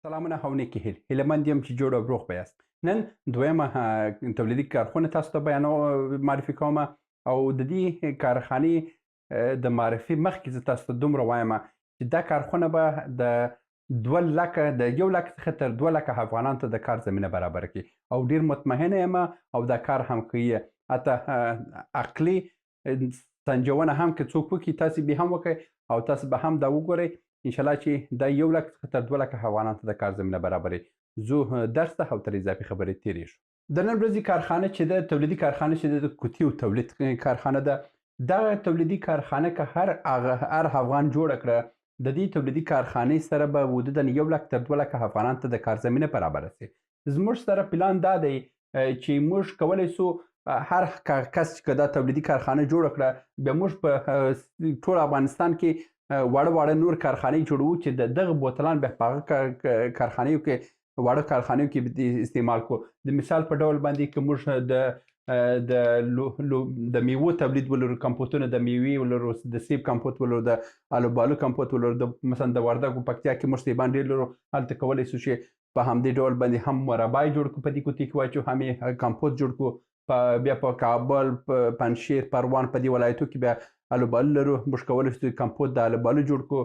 سلامونه او نیکې هیلې مند یم چې جوړ او روغ به یاست. نن دویمه تولیدي کارخونه تاسو ته معرفي کوم او د دې کارخانې د معرفي مخکې زه تاسو ته دومره وایم چې دا کارخونه به د 2 لکه د 1 لک څخه تر 2 لکه افغانانو ته د کار زمینه برابره کړي او ډیر مطمئنه یم او دا کار هم کوي. حتی عقلي سنجونه هم که څوک وکړي تاسو به هم وکړئ او تاسو به هم دا وګورئ انشاءالله چې دا 1 لک څخه تر 2 لکه افغانانو ته د کار زمینه برابروي. زه درس ته او تر اضافي خبرې تېرېږو. د نن ورځې کارخانه چې ده تولیدي کارخانه چې ده د کوتیو تولید کارخانه ده. دغه تولیدي کارخانه که هر افغان جوړه کړه د دې تولیدي کارخانې سره به حدوداً 1 لک تر 2 لکه افغانانو ته د کار زمینه برابره سي. زموږ سره پلان دا دی چې موږ کولی سو هر کس چې دا تولیدي کارخانه جوړه کړه بیا موږ په ټول افغانستان کې واړه نور کارخانې جوړوو چې د دغه بوتلان بیا په هغه کارخانیو کې واړه کارخانیو کې استعمال کړو. د مثال په ډول باندې که موږ د میوو تولید ولرو، کمپوتونه د میوې ولرو، د سیب کمپوت ولرو، د الوبالو کمپوت ولرو، مثلا د وردګو پکتیا کې موږ سیبان ډېر لرو، هلته کولی سو چې په همدې ډول باندې هم مربا یې جوړ کړو، په دې کوتي کې واچو، هم یې کمپوت جوړ کړو. بیا په کابل، پنجشیر، پروان په دې ولایتو کې بیا الوبالو لرو، موږ کولی سو کمپوت د الوبالو جوړ کړو.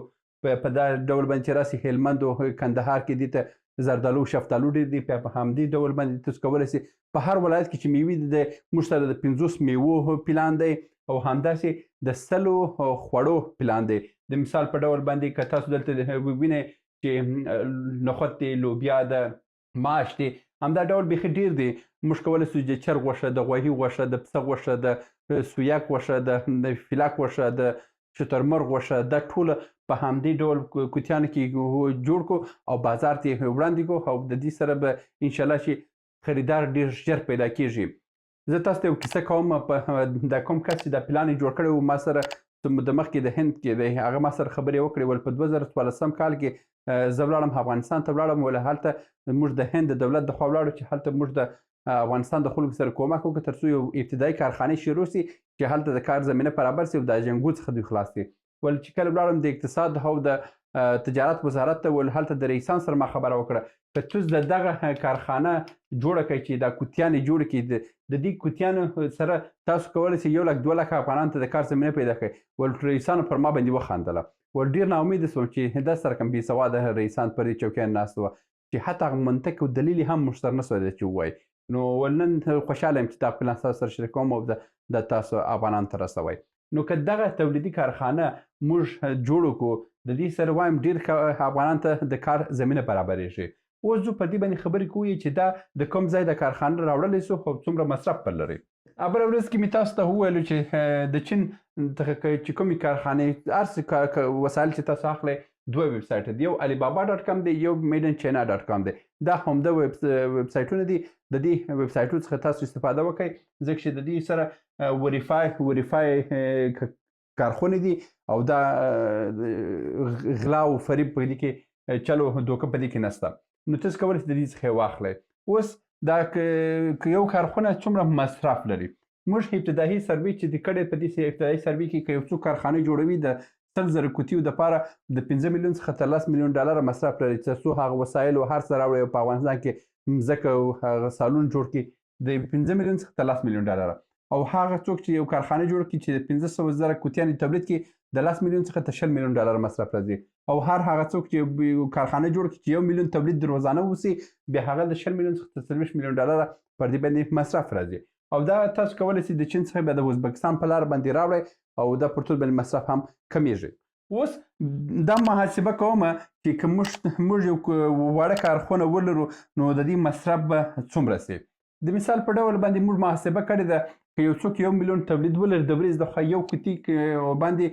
په دا ډول باندې چې راسي هلمند او کندهار کې دې ته زردالو شفتالو ډېر دي، په همدې ډول باندې تاسو کولی سئ په هر ولایت کې چې میوې دي موږ سره د 50 میوو پلان دی او همداسې د 100 خوړو پلان دی. د مثال په ډول باندې که تاسو دلته ووینئ چې نخود دی، لوبیا ده، ماش دی، همدا ډول بیخي ډېر دی. موږ کولی سو د چرګ غوښه، د غوایي غوښه، د پسه غوښه، د سویاک غوښه، د فیلاک غوښه، د شترمرغ غوښه، دا ټوله په همدې ډول کوتیانو کې جوړ کړو او بازار ته یې وړاندې کړو او د دې سره به انشاءالله چې خریدار ډېر ژر پیدا کېږي. زه تاسو ته یو کیسه کوم. دا کوم کس چې دا پلان یې جوړ کړی و ما سره د مخکې د هند کې دی، هغه ما سره خبرې وکړې ول په 2014 کال کې زه ولاړم افغانستان ته ولاړم ول هلته موږ د هند د دولت د خوا ولاړو چې هلته موږ د افغانستان د خلکو سره کومک وکړو تر څو یو ابتدایي کارخانې شروع سي چې هلته د کار زمینه برابر سي او د جنګو څخه دوی خلاص سي. ول چې کله ولاړم د اقتصاد او د تجارت وزارت ته ول هلته د رئیسان سره ما خبره وکړه که تاسو دغه کارخانه جوړه کړئ چې دا کوتیانې جوړې کړي د دې کوتیانو سره تاسو کولی سئ 1 لک 2 لکه افغانانو ته د کار زمینه پیدا کړئ. ول رئیسانو پر ما باندې وخندله. ول ډېر ناامیده سوم چې دا سره کوم بې سواده رئیسان پر دې چوکیانو ناست وه چې حتی هغه منطق او دلیل یې هم موږ سره نه سوی چې ووایي. نو ول نن خوشحاله یم چې دا پلان تاسو سره شریکوم او د تاسو افغانانو ته رسوئ. نو که دغه تولیدي کارخانه موږ جوړ کړو د دې سره وایم ډېر افغانانو ته د کار زمینه برابرېږي. اوس زه په دې باندې خبرې کوو چې دا د کوم ځای د کارخانه راوړلی سو او څومره مصرف به لري. بله ورځ کې مې تاسو ته وویلو چې د چین څخه چې کومې کارخانې هر څه وسایل چې تاسو اخلئ 2 ویب سایټ دي، یو الibaba ډاټ کام دی، یو میډ ان چاینا ډاټ کام دی. دا همدا ویب سایټونه دي. د دې ویب سایټونو څخه تاسو استفاده وکړئ ځکه چې د دې سره وریفای کارخونې دي او دا غلا او فریب په دې کې چلو دوکه په دې کې نشته. نو تاسو کولی سئ د دې څخه یې واخلئ. اوس دا که یو کارخونه څومره مصرف لري موږ ابتدایي سروې چې د کړې په دې ابتدایي سروې کې که یو څوک کارخانه جوړوي د 100,000 کوتیو دپاره د 15 میلیون څخه تر 10 میلیون ډالره مصرف لري تر څو هغه وسایل او هر څه راوړي او په افغانستان کې مځکه او هغه سالون جوړ کړي د 15 میلیون څخه تر 10 میلیون ډالره. او هغه څوک چې یو کارخانه جوړ کړي چې د 500,000 کوتیانې تولید کړي د 10 میلیون څخه تر 20 میلیون ډالر مصرف راځي. او هغه څوک چې یو کارخانه جوړ کړي چې 1 میلیون تولید روزانه وسي بیا هغه د 20 میلیون څخه تر 30 میلیون ډالر پر دې باندې مصرف راځي. او دا تاسو کولی سئ د چین څخه بیا د ازبکستان په لار باندې راوړئ او دا پر ټول باندې مصرف هم کمیږي. اوس دا محاسبه کومه چې که موږ یو وړه کارخونه ولرو نو د دې مصرف به څومره سي. د مثال په ډول باندې موږ محاسبه کړې ده که یو څوک 1 میلیون تولید ولري د ورځې دخوا یو کوتي باندې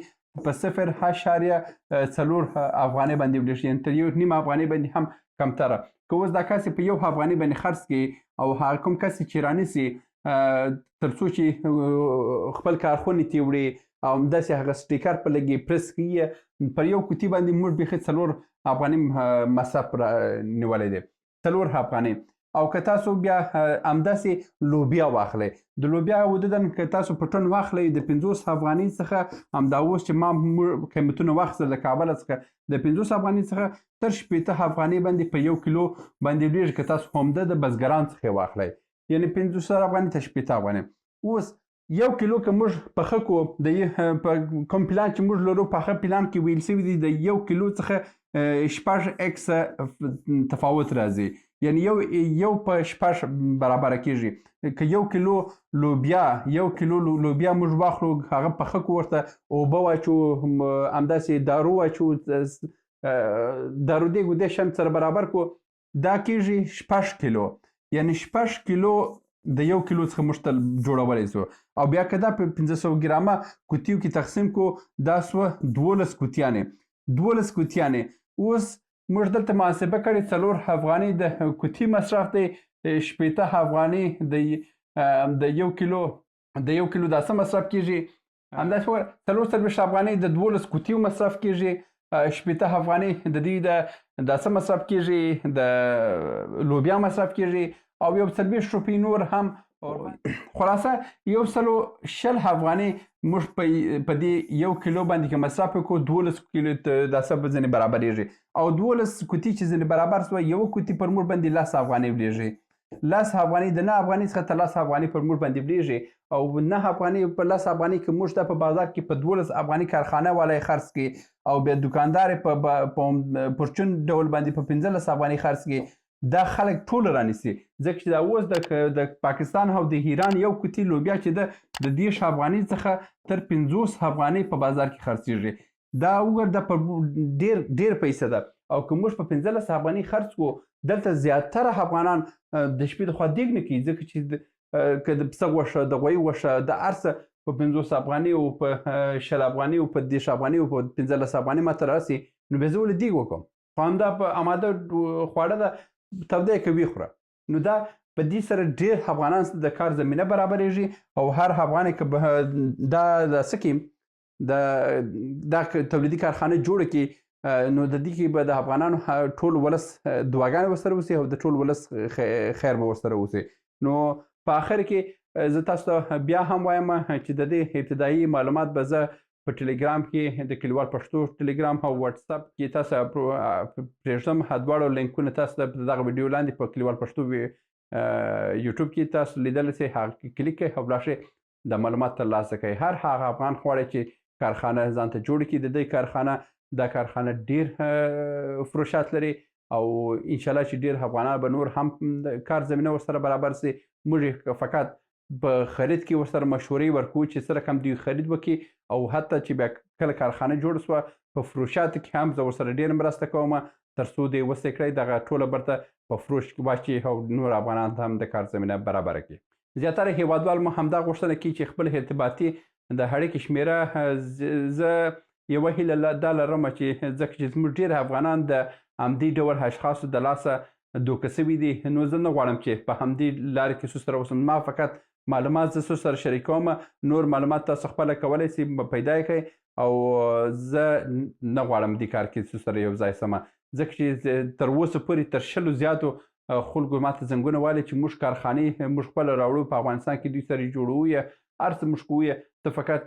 په 0.4 افغانۍ باندې ولیږي، یعنې تر 1.5 افغانۍ باندې هم کمتره. که اوس دا کس په 1 افغانۍ باندې خرڅ کړي او هغه کوم کس چې رانیسي تر څو چې خپل کارخونې ته وړي او همداسې هغه سټیکر په لګي پرس کړي پر یو کوتي باندې موږ بیخي 4 افغانۍ مصرف نیولی دی. 4 افغانۍ او که تاسو بیا همداسې لوبیا واخلئ د لوبیا حدوداً که تاسو په ټن واخلئ د 50 افغانۍ څخه همدا اوس چې ما قیمتونه واخیستل د کابل څخه د 50 افغانۍ څخه تر 80 افغانۍ باندې په 1 کیلو باندې لویږي که تاسو همدا د بزګران څخه واخلئ یعنې 500 افغانۍ ته 80 افغانۍ. اوس 1 کیلو که موږ پخه کړو د په کوم پلان چې موږ لرو پخه پلان کې ویل شوي دي د 1 کیلو څخه 6 ایکس تفاوت راځي یعنی یو په 6 برابره کېږي که 1 کیلو لوبیا 1 کیلو لوبیا موږ واخلو هغه پخه کړو ورته اوبه واچو همداسې دارو واچو دارو دیګ د شم سره برابر کړو دا کېږي 6 کیلو یعنی 6 کیلو د 1 کیلو څخه موږ ته جوړولی سو او بیا که دا په 500 ګرامه کوتیو کې تقسیم کړو دا سوه 12 کوتیانې. اوس موږ دلته محاسبه کړې 4 افغانۍ د کوتي مصرف دی 80 افغانۍ د 1 کیلو دا څه مصرف کېږي همداسې وګوره 40 افغانۍ د 12 کوتیو مصرف کېږي 80 افغانۍ د دې دا څه مصرف کېږي د لوبیا مصرف کېږي او 40 روپۍ نور هم خلاصه 110 افغانۍ موږ په دې 1 کیلو باندې که مصرف وکړو 12 کیلو دا څه به ځینې برابرېږي او 12 کوتي چې ځینې برابر سوه یوه کوتي پر موږ باندې 10 افغانۍ ولیږي 10 افغانۍ د 9 افغانۍ څخه تر 10 افغانۍ پر موږ باندې ولیږي او 9 افغانۍ په 10 افغانۍ که موږ دا په بازار کې په 12 افغانۍ کارخانه والا یې خرڅ کړي او بیا دوکاندار یې په پرچون ډول باندې په 15 افغانۍ خرڅ کړي دا خلک ټول رانیسي ځکه چې دا اوس د پاکستان او د ایران یو کوتي لوبیا چې د 10 افغانۍ څخه تر 50 افغانۍ په بازار کې خرڅېږي دا وګوره دا په ډېر پیسه ده او که موږ په 15 افغانۍ خرڅ کړو دلته زیاتره افغانان د شپې د خوا دیګ نه کوي ځکه چې که د پسه غوښه د غویي غوښه د هر څه په 50 افغانۍ او په 10 افغانۍ او په 10 افغانۍ او په 15 افغانۍ ماته راسي نو بیا زه ولې دیګ وکړم خو همدا په اماده خواړه ده توده یې که ویې خوره نو دا په دې سره ډېر افغانان د کار زمینه برابرېږي او هر افغان که دا څه کړي دا تولیدي کارخانه جوړه کړي نو د دې کې به د افغانانو ټول ولس دعاګانې ورسره وسي او د ټول ولس خیر به ورسره وسي. نو په آخر کې زه تاسو ته بیا هم وایم چې د دې ابتدایي معلومات به زه په ټلګرام کې د کلیوال پښتو ټلګرام او واتساپ کې تاسو پرېږدم دواړو لینکونه تاسو ته دغه ویډیو لاندې په کلیوال پښتو یوټیوب کې تاسو لیدلی سئ هغه کې کلیک کړئ او لاړ شئ د معلومات ترلاسه کوئ. هر هغه افغان غواړي چې کارخانه ځان ته جوړه کړي د دې کارخانه دا کارخانه ډېر فروشات لري او انشاءالله چې ډېر افغانان به نور هم د کار زمینه ورسره برابر سي. موږ فقط په خرید کې ورسره مشورې ورکوو چې څه رقم دوی خرید وکړي او حتی چې بیا کله کارخانه جوړه سوه په فروشاتو کې هم زه ورسره ډېره مرسته کوم تر څو دې وسې کړی دغه ټوله برته په فروش کې واچوي او نور افغانان ته هم د کار زمینه برابره کړي. زیاتره هیوادوال مو همدا غوښتنه کوي چې خپل ارتباطي د اړیکې شمېره زه یوه هیله دا لرم چې ځکه چې زموږ ډېر افغانان د همدې ډول اشخاصو د لاسه دوکه سوي دي نو زه نه غواړم چې په همدې لارې کې سره اوسم. ما فقط معلومات زه سره شریکوم نور معلومات تاسو خپله کولی سئ پیدا یې کړئ او زه نه غواړم دې کار کې سره یو ځای سمه ځکه چې تر اوسه پورې تر 100 زیاتو خلکو ماته زنګونه والي چې موږ کارخانې موږ خپله راوړو په افغانستان کې دوی سره یې جوړوو یا هر څه موږ کوو ته فقط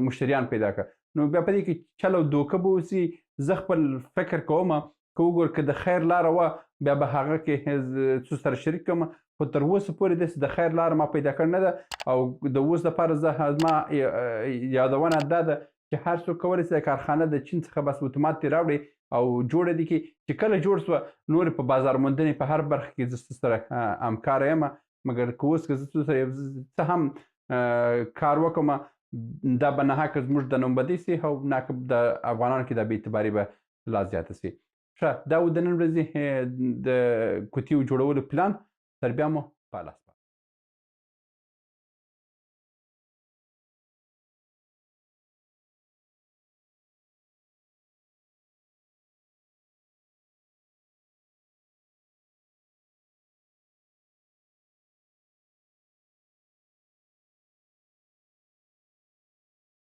مشتریان پیدا کړه نو بیا په دې کې چل او دوکه به وسي. زه خپل فکر کوم که وګور که د خیر لاره وه بیا به هغه کې څو سره شریک کړم خو تر اوسه پورې داسې د خیر لاره ما پیدا کړې نه ده او د اوس دپاره زه زما یادونه دا ده چې هر څوک کولی سي د کارخانه د چین څخه بس اتومات ترې راوړي او جوړه دي کړي چې کله جوړ سوه نور په بازار موندنې په هر برخه کې زه سره همکاره یم مګر که اوس که زه سره څه هم کار وکړم دا به ناحقه زموږ د نومبدي سي او ناحقه د افغانانو کې دا بې اعتباري به لا زیاته سي. ښه دا و د نن ورځې د کوتیو جوړولو پلان تر بیا مو په لاس.